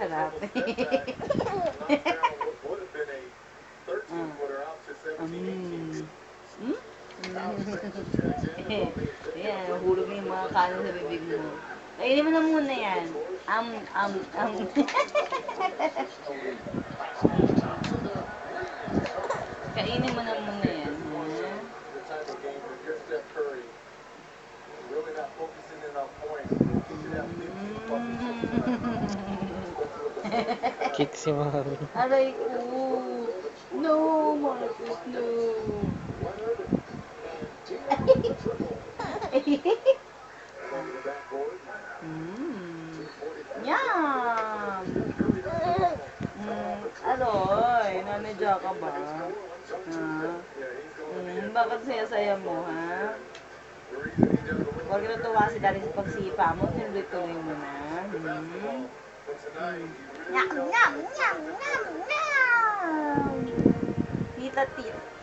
Sarap. Ayan, hulog na yung mga kanin sa bibig mo. Kainin mo na muna yan. Kainin mo na muna yan. Cute si Mami. Aray ko. No, Marcus, no. Yum! Aloy, nanadya ka ba? Ha? Bakit saya-saya mo, ha? Huwag na tuwa si Daddy sa pagsipa mo, tuloy-tuloy mo na. Nyam, nyam, nyam, nyam, nyam! Tita, tita.